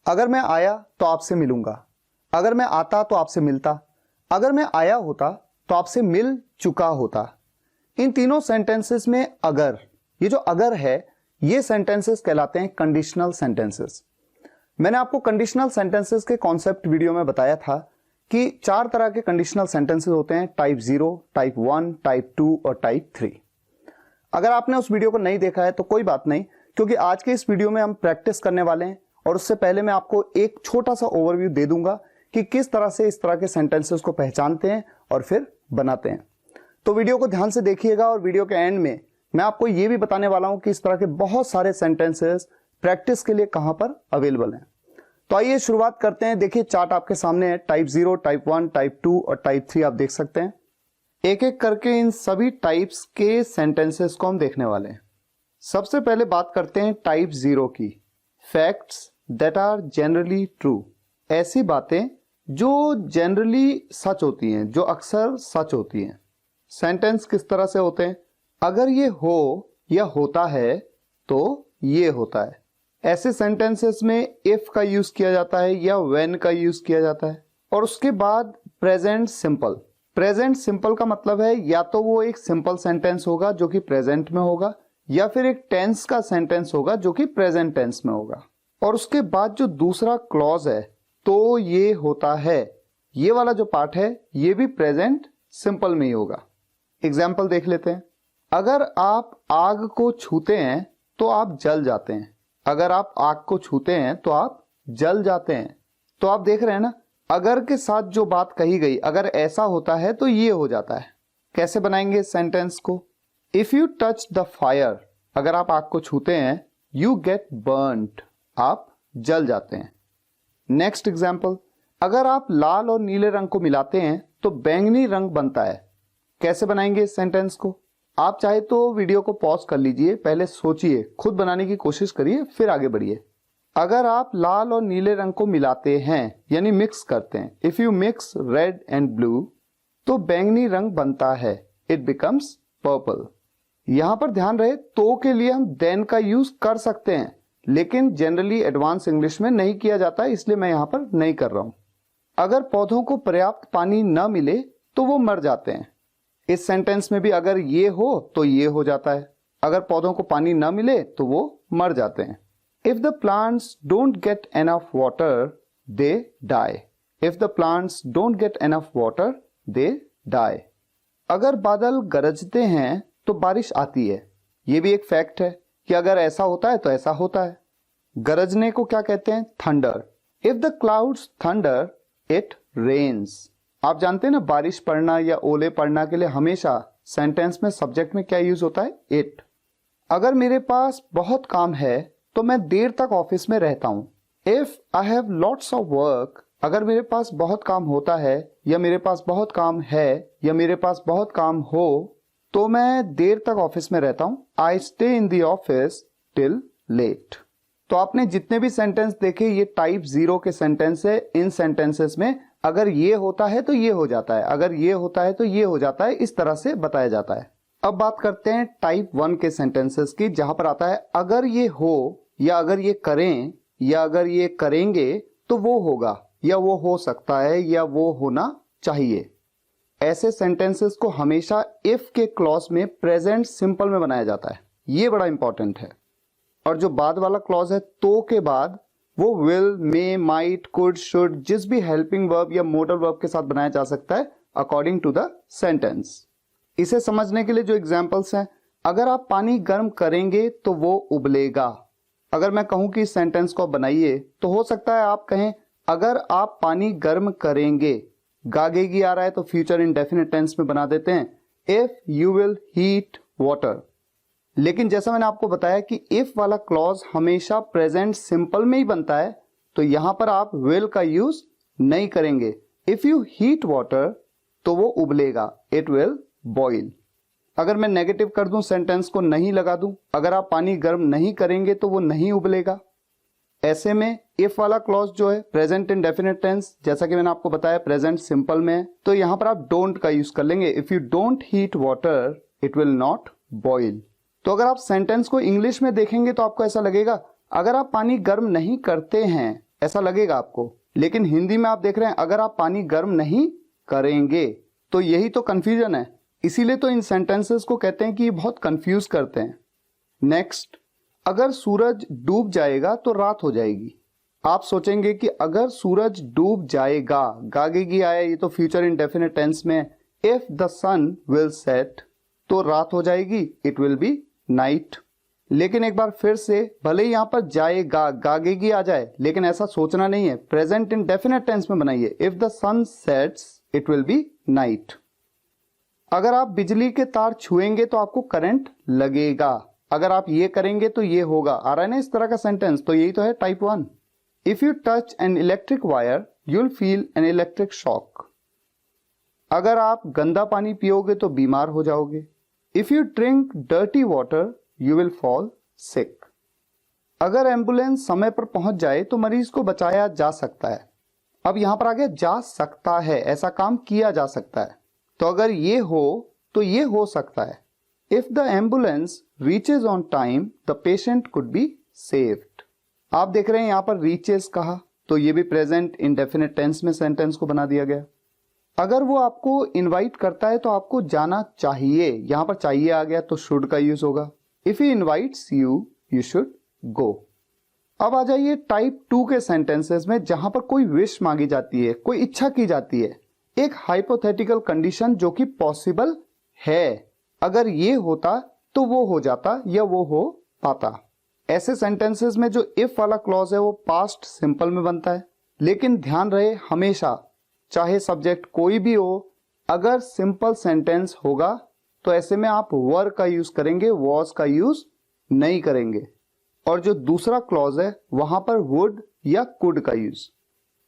अगर मैं आया तो आपसे मिलूंगा, अगर मैं आता तो आपसे मिलता, अगर मैं आया होता तो आपसे मिल चुका होता। इन तीनों सेंटेंसेस में अगर, ये जो अगर है, ये सेंटेंसेस कहलाते हैं कंडीशनल सेंटेंसेस। मैंने आपको कंडीशनल सेंटेंसेस के कॉन्सेप्ट वीडियो में बताया था कि 4 तरह के कंडीशनल सेंटेंसेस होते हैं, टाइप 0, टाइप 1, टाइप 2 और टाइप 3। अगर आपने उस वीडियो को नहीं देखा है तो कोई बात नहीं, क्योंकि आज के इस वीडियो में हम प्रैक्टिस करने वाले हैं और उससे पहले मैं आपको एक छोटा सा ओवरव्यू दे दूंगा कि किस तरह से इस तरह के सेंटेंसेस को पहचानते हैं और फिर बनाते हैं। तो वीडियो को ध्यान से देखिएगा और वीडियो के एंड में मैं आपको यह भी बताने वाला हूं कि इस तरह के बहुत सारे सेंटेंसेस प्रैक्टिस के लिए कहां पर अवेलेबल हैं। तो आइए शुरुआत करते हैं। देखिए चार्ट आपके सामने है, टाइप 0, टाइप 1, टाइप 2 और टाइप 3 आप देख सकते हैं। एक एक करके इन सभी टाइप्स के सेंटेंसेस को हम देखने वाले हैं। सबसे पहले बात करते हैं टाइप 0 की। Facts that are generally true, ऐसी बातें जो जनरली सच होती हैं, जो अक्सर सच होती हैं। सेंटेंस किस तरह से होते हैं? अगर ये हो या होता है तो ये होता है। ऐसे सेंटेंसेस में इफ का यूज किया जाता है या व्हेन का यूज किया जाता है। और उसके बाद प्रेजेंट सिंपल। प्रेजेंट सिंपल का मतलब है या तो वो एक सिंपल सेंटेंस होगा जो कि प्रेजेंट में होगा, या फिर एक टेंस का सेंटेंस होगा जो कि प्रेजेंट टेंस में होगा। और उसके बाद जो दूसरा क्लॉज है, तो ये होता है, ये वाला जो पार्ट है ये भी प्रेजेंट सिंपल में ही होगा। एग्जाम्पल देख लेते हैं। अगर आप आग को छूते हैं तो आप जल जाते हैं। अगर आप आग को छूते हैं तो आप जल जाते हैं। तो आप देख रहे हैं ना, अगर के साथ जो बात कही गई, अगर ऐसा होता है तो ये हो जाता है। कैसे बनाएंगे सेंटेंस को? If you touch the fire, अगर आप आग को छूते हैं, यू गेट बर्न्ड, आप जल जाते हैं। नेक्स्ट एग्जाम्पल, अगर आप लाल और नीले रंग को मिलाते हैं तो बैंगनी रंग बनता है। कैसे बनाएंगे इस सेंटेंस को? आप चाहे तो वीडियो को पॉज कर लीजिए, पहले सोचिए, खुद बनाने की कोशिश करिए, फिर आगे बढ़िए। अगर आप लाल और नीले रंग को मिलाते हैं यानी मिक्स करते हैं, if you mix red and blue, तो बैंगनी रंग बनता है, इट बिकम्स पर्पल। यहां पर ध्यान रहे, तो के लिए हम देन का यूज कर सकते हैं, लेकिन जनरली एडवांस इंग्लिश में नहीं किया जाता है, इसलिए मैं यहां पर नहीं कर रहा हूं। अगर पौधों को पर्याप्त पानी न मिले तो वो मर जाते हैं। इस सेंटेंस में भी अगर ये हो तो ये हो जाता है। अगर पौधों को पानी न मिले तो वो मर जाते हैं। If the plants don't get enough water they die. If the plants don't get enough water they die. अगर बादल गरजते हैं तो बारिश आती है। ये भी एक फैक्ट है कि अगर ऐसा होता है तो ऐसा होता है। गरजने को क्या कहते हैं? Thunder. If the clouds thunder it rains. आप जानते हैं ना, बारिश पड़ना या ओले पड़ना के लिए हमेशा सेंटेंस में सब्जेक्ट में क्या यूज होता है? इट। अगर मेरे पास बहुत काम है तो मैं देर तक ऑफिस में रहता हूं। If I have lots of work, अगर मेरे पास बहुत काम होता है या मेरे पास बहुत काम है या मेरे पास बहुत काम हो तो मैं देर तक ऑफिस में रहता हूं। I stay in the office till late. तो आपने जितने भी सेंटेंस देखे ये टाइप 0 के सेंटेंस है। इन सेंटेंसेस में अगर ये होता है तो ये हो जाता है, अगर ये होता है तो ये हो जाता है, इस तरह से बताया जाता है। अब बात करते हैं टाइप 1 के सेंटेंसेस की, जहां पर आता है अगर ये हो या अगर ये करें या अगर ये करेंगे तो वो होगा या वो हो सकता है या वो होना चाहिए। ऐसे सेंटेंसेस को हमेशा इफ के क्लॉज में प्रेजेंट सिंपल में बनाया जाता है। ये बड़ा इंपॉर्टेंट है। और जो बाद वाला क्लॉज है तो के बाद, वो will, may, might, could, should, जिस भी हेल्पिंग वर्ब या मोडल वर्ब के साथ बनाया जा सकता है अकॉर्डिंग टू द सेंटेंस। इसे समझने के लिए जो एग्जांपल्स हैं, अगर आप पानी गर्म करेंगे तो वो उबलेगा। अगर मैं कहूं कि इस सेंटेंस को बनाइए तो हो सकता है आप कहें अगर आप पानी गर्म करेंगे। गागेगी आ रहा है तो फ्यूचर इंडेफिनिट टेंस में बना देते हैं, if you will heat water. लेकिन जैसा मैंने आपको बताया कि इफ वाला क्लॉज हमेशा प्रेजेंट सिंपल में ही बनता है, तो यहां पर आप विल का यूज नहीं करेंगे। इफ यू हीट वाटर तो वो उबलेगा, इट विल बॉइल। अगर मैं नेगेटिव कर दूं, सेंटेंस को नहीं लगा दूं, अगर आप पानी गर्म नहीं करेंगे तो वो नहीं उबलेगा। ऐसे में इफ वाला क्लॉज जो है प्रेजेंट इंडेफिनिट टेंस, जैसा कि मैंने आपको बताया प्रेजेंट सिंपल में है, तो यहां पर आप डोंट का यूज कर लेंगे। If you don't heat water it will not boil. तो अगर आप सेंटेंस को इंग्लिश में देखेंगे तो आपको ऐसा लगेगा अगर आप पानी गर्म नहीं करते हैं ऐसा लगेगा आपको, लेकिन हिंदी में आप देख रहे हैं अगर आप पानी गर्म नहीं करेंगे, तो यही तो कंफ्यूजन है। इसीलिए तो इन सेंटेंसेस को कहते हैं कि ये बहुत कंफ्यूज करते हैं। नेक्स्ट, अगर सूरज डूब जाएगा तो रात हो जाएगी। आप सोचेंगे कि अगर सूरज डूब जाएगा, गागेगी आया, ये तो फ्यूचर इंडेफिनिट टेंस में, if the sun will set तो रात हो जाएगी, इट विल बी नाइट। लेकिन एक बार फिर से, भले ही यहां पर जाएगा गागेगी आ जाए, लेकिन ऐसा सोचना नहीं है, प्रेजेंट इंडेफिनिट टेंस में बनाइए। If the sun sets it will be night. अगर आप बिजली के तार छुएंगे तो आपको करंट लगेगा, अगर आप ये करेंगे तो ये होगा। आ रहा है ना इस तरह का सेंटेंस, तो यही तो है type 1। If you touch an electric wire you will feel an electric shock. अगर आप गंदा पानी पियोगे तो बीमार हो जाओगे। If you drink dirty water you will fall sick. अगर एम्बुलेंस समय पर पहुंच जाए तो मरीज को बचाया जा सकता है। अब यहां पर आ गया जा सकता है, ऐसा काम किया जा सकता है। तो अगर ये हो तो ये हो सकता है। If the ambulance reaches on time the patient could be saved. आप देख रहे हैं यहां पर रीचेज कहा, तो ये भी प्रेजेंट इंडेफिनिट टेंस में सेंटेंस को बना दिया गया। अगर वो आपको इनवाइट करता है तो आपको जाना चाहिए, यहां पर चाहिए आ गया तो शुड का यूज होगा। If he invites you you should go. अब आ जाइए टाइप 2 के सेंटेंसेस में, जहां पर कोई विश मांगी जाती है, कोई इच्छा की जाती है, एक हाइपोथेटिकल कंडीशन जो कि पॉसिबल है। अगर ये होता तो वो हो जाता या वो हो पाता। ऐसे सेंटेंसेस में जो इफ वाला क्लॉज है वो पास्ट सिंपल में बनता है, लेकिन ध्यान रहे हमेशा, चाहे सब्जेक्ट कोई भी हो, अगर सिंपल सेंटेंस होगा तो ऐसे में आप वर का यूज करेंगे, वॉज का यूज नहीं करेंगे। और जो दूसरा क्लॉज है वहां पर वुड या कुड का यूज।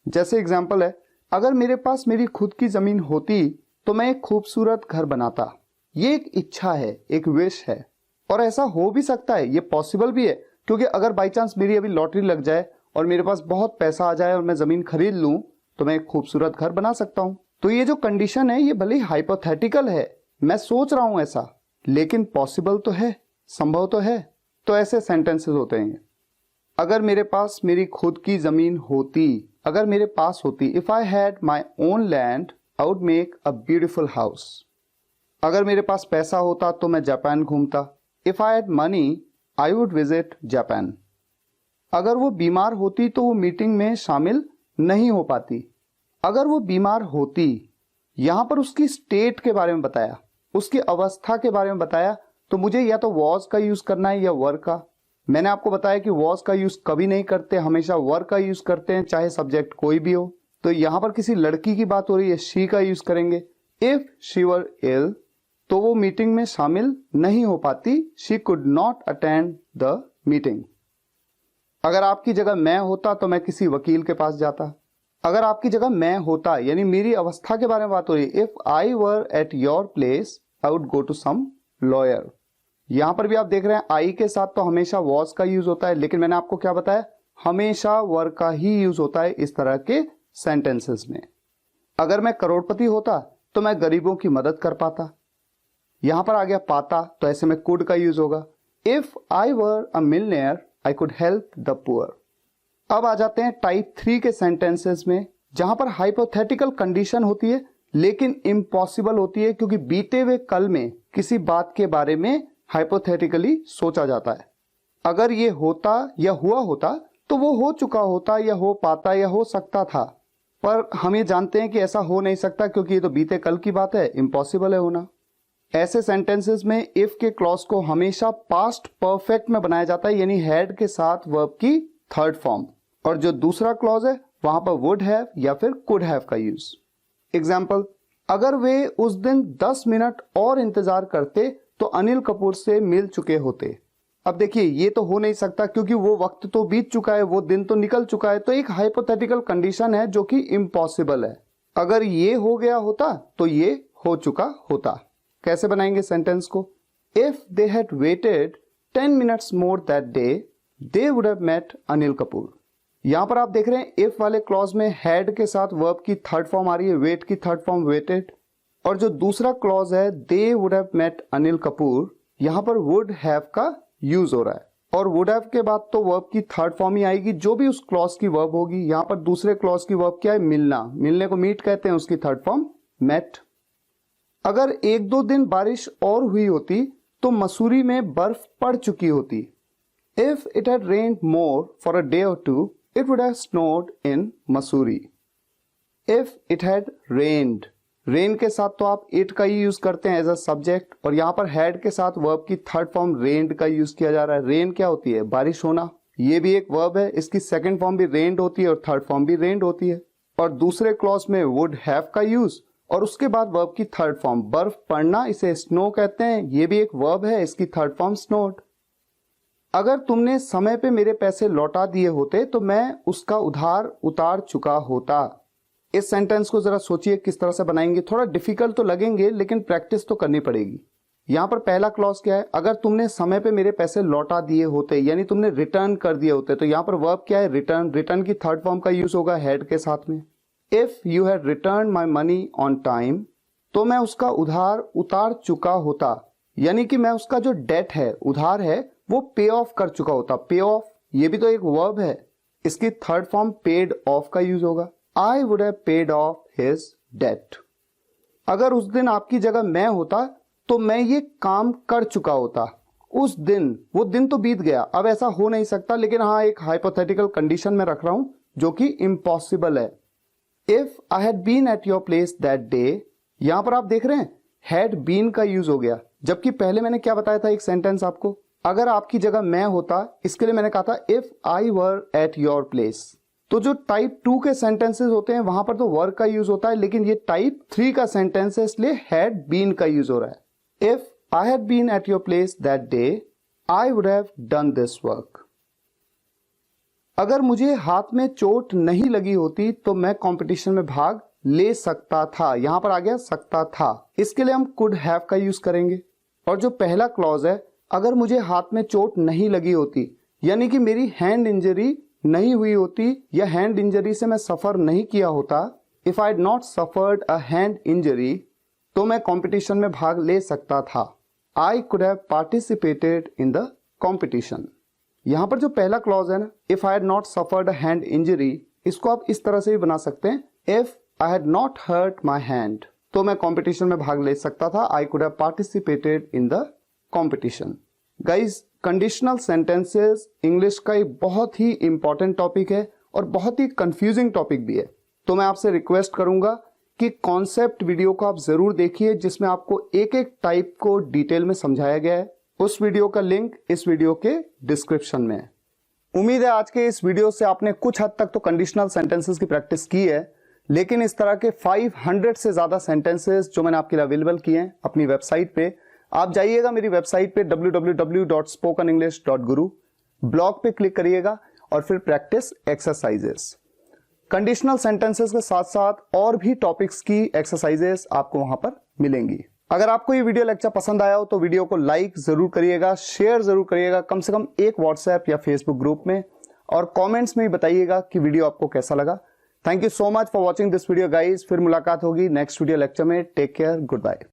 जैसे एग्जांपल है, अगर मेरे पास मेरी खुद की जमीन होती तो मैं एक खूबसूरत घर बनाता। ये एक इच्छा है, एक विश है, और ऐसा हो भी सकता है, ये पॉसिबल भी है, क्योंकि अगर बाई चांस मेरी अभी लॉटरी लग जाए और मेरे पास बहुत पैसा आ जाए और मैं जमीन खरीद लूं तो मैं एक खूबसूरत घर बना सकता हूं। तो ये जो कंडीशन है ये भले ही हाइपोथेटिकल है, मैं सोच रहा हूं ऐसा, लेकिन पॉसिबल तो है, संभव तो है। तो ऐसे सेंटेंसेस होते हैं। अगर मेरे पास मेरी खुद की जमीन होती, अगर मेरे पास होती, if I had my own land I would make a beautiful house. अगर मेरे पास पैसा होता तो मैं जापान घूमता। If I had money I would visit Japan. अगर वो बीमार होती तो वो मीटिंग में शामिल नहीं हो पाती। अगर वो बीमार होती, यहां पर उसकी स्टेट के बारे में बताया, उसकी अवस्था के बारे में बताया, तो मुझे या तो वॉज का यूज करना है या वर का। मैंने आपको बताया कि वॉज का यूज कभी नहीं करते, हमेशा वर का यूज करते हैं, चाहे सब्जेक्ट कोई भी हो। तो यहां पर किसी लड़की की बात हो रही है, शी का यूज करेंगे। इफ शी वर इल तो वो मीटिंग में शामिल नहीं हो पाती, she could not attend the meeting. अगर आपकी जगह मैं होता तो मैं किसी वकील के पास जाता। अगर आपकी जगह मैं होता, यानी मेरी अवस्था के बारे में बात हो रही है, if I were at your place I would go to some lawyer. यहां पर भी आप देख रहे हैं आई के साथ तो हमेशा वॉज का यूज होता है, लेकिन मैंने आपको क्या बताया, हमेशा वर का ही यूज होता है इस तरह के सेंटेंसेस में। अगर मैं करोड़पति होता तो मैं गरीबों की मदद कर पाता। यहां पर आ गया पाता, तो ऐसे में कुड का यूज होगा। If I were a millionaire I could help the poor. अब आ जाते हैं टाइप 3 के सेंटेंसेस में, जहां पर हाइपोथेटिकल कंडीशन होती है लेकिन इम्पॉसिबल होती है, क्योंकि बीते हुए कल में किसी बात के बारे में हाइपोथेटिकली सोचा जाता है। अगर ये होता या हुआ होता तो वो हो चुका होता या हो पाता या हो सकता था, पर हम ये जानते हैं कि ऐसा हो नहीं सकता, क्योंकि ये तो बीते कल की बात है, इम्पॉसिबल है होना। ऐसे सेंटेंसेस में इफ के क्लॉज को हमेशा पास्ट परफेक्ट में बनाया जाता है, यानी हैड के साथ वर्ब की थर्ड फॉर्म, और जो दूसरा क्लॉज है वहां पर वुड हैव या फिर कुड हैव का यूज। एग्जाम्पल, अगर वे उस दिन 10 मिनट और इंतजार करते तो अनिल कपूर से मिल चुके होते। अब देखिए ये तो हो नहीं सकता, क्योंकि वो वक्त तो बीत चुका है, वो दिन तो निकल चुका है, तो एक हाइपोथेटिकल कंडीशन है जो कि इम्पॉसिबल है। अगर ये हो गया होता तो ये हो चुका होता। कैसे बनाएंगे सेंटेंस को? If they had waited 10 minutes more that day they would have met Anil Kapoor. यहां पर आप देख रहे हैं इफ वाले क्लॉज में हैड के साथ वर्ब की थर्ड फॉर्म आ रही है, वेट की थर्ड फॉर्म वेटेड, और जो दूसरा क्लॉज है they would have met Anil Kapoor, यहां पर वुड हैव का यूज हो रहा है। और वुड हैव के बाद तो वर्ब की थर्ड फॉर्म ही आएगी, जो भी उस क्लॉज की वर्ब होगी। यहां पर दूसरे क्लॉज की वर्ब क्या है? मिलना। मिलने को मीट कहते हैं, उसकी थर्ड फॉर्म मेट। अगर 1-2 दिन बारिश और हुई होती तो मसूरी में बर्फ पड़ चुकी होती। If it had rained more for a day और two it would have snowed in Mussoorie. If it had rained, rain के साथ तो आप इट का ही यूज करते हैं एज अ सब्जेक्ट, और यहां पर हैड के साथ वर्ब की थर्ड फॉर्म रेन्ड का यूज किया जा रहा है। रेन क्या होती है? बारिश होना। ये भी एक वर्ब है, इसकी सेकंड फॉर्म भी रेन्ड होती है और थर्ड फॉर्म भी रेन्ड होती है। और दूसरे क्लॉज में वुड हैव का यूज और उसके बाद वर्ब की थर्ड फॉर्म बर्फ पड़ना, इसे स्नो कहते हैं, ये भी एक वर्ब है, इसकी थर्ड फॉर्म स्नोड। अगर तुमने समय पे मेरे पैसे लौटा दिए होते तो मैं उसका उधार उतार चुका होता। इस सेंटेंस को जरा सोचिए किस तरह से बनाएंगे। थोड़ा डिफिकल्ट तो लगेंगे लेकिन प्रैक्टिस तो करनी पड़ेगी। यहां पर पहला क्लॉज क्या है? अगर तुमने समय पे मेरे पैसे लौटा दिए होते, यानी तुमने रिटर्न कर दिए होते। तो यहां पर वर्ब क्या है? रिटर्न। रिटर्न की थर्ड फॉर्म का यूज होगा हैड के साथ में। If you had return my money on time, तो मैं उसका उधार उतार चुका होता, यानी कि मैं उसका जो डेट है, उधार है, वो पे ऑफ कर चुका होता। पे ऑफ ये भी तो एक वर्ब है, इसकी थर्ड फॉर्म पेड ऑफ का यूज होगा। I would have paid off his debt. अगर उस दिन आपकी जगह मैं होता तो मैं ये काम कर चुका होता। उस दिन, वो दिन तो बीत गया, अब ऐसा हो नहीं सकता, लेकिन हाँ एक हाइपोथेटिकल कंडीशन में रख रहा हूं जो कि इम्पॉसिबल है। If I had been at your place that day, यहां पर आप देख रहे हैं हैड बीन का यूज हो गया, जबकि पहले मैंने क्या बताया था एक सेंटेंस आपको, अगर आपकी जगह मैं होता, इसके लिए मैंने कहा था if I were at your place. तो जो टाइप 2 के सेंटेंसेस होते हैं वहां पर तो वर्क का यूज होता है, लेकिन ये टाइप 3 का सेंटेंस है, इसलिए हैड बीन का यूज हो रहा है। If I had been at your place that day I would have done this work. अगर मुझे हाथ में चोट नहीं लगी होती तो मैं कंपटीशन में भाग ले सकता था। यहां पर आ गया सकता था, इसके लिए हम कुड हैव का यूज करेंगे। और जो पहला क्लॉज है, अगर मुझे हाथ में चोट नहीं लगी होती, यानी कि मेरी हैंड इंजरी नहीं हुई होती या हैंड इंजरी से मैं सफर नहीं किया होता, if I had not suffered a hand injury, तो मैं कंपटीशन में भाग ले सकता था। I could have participated in the competition. यहां पर जो पहला क्लॉज है ना, if I had not suffered a hand injury, इसको आप इस तरह से भी बना सकते हैं, if I had not hurt my hand, तो मैं कंपटीशन में भाग ले सकता था। I could have participated in the competition. Guys, conditional sentences English का एक बहुत ही इंपॉर्टेंट टॉपिक है और बहुत ही कंफ्यूजिंग टॉपिक भी है। तो मैं आपसे रिक्वेस्ट करूंगा कि कॉन्सेप्ट वीडियो को आप जरूर देखिए, जिसमें आपको एक एक टाइप को डिटेल में समझाया गया है। उस वीडियो का लिंक इस वीडियो के डिस्क्रिप्शन में है। उम्मीद है आज के इस वीडियो से आपने कुछ हद तक तो कंडीशनल सेंटेंसेस की प्रैक्टिस की है, लेकिन इस तरह के 500 से ज्यादा सेंटेंसेस जो मैंने आपके लिए अवेलेबल किए हैं अपनी वेबसाइट पे, आप जाइएगा मेरी वेबसाइट पे www.spokenenglish.guru, ब्लॉग पे क्लिक करिएगा और फिर प्रैक्टिस एक्सरसाइजेस। कंडीशनल सेंटेंसेस के साथ साथ और भी टॉपिक्स की एक्सरसाइजेस आपको वहां पर मिलेंगी। अगर आपको ये वीडियो लेक्चर पसंद आया हो तो वीडियो को लाइक जरूर करिएगा, शेयर जरूर करिएगा, कम से कम एक व्हाट्सएप या फेसबुक ग्रुप में, और कमेंट्स में भी बताइएगा कि वीडियो आपको कैसा लगा। Thank you so much for watching this video guys. फिर मुलाकात होगी नेक्स्ट वीडियो लेक्चर में। Take care, good bye.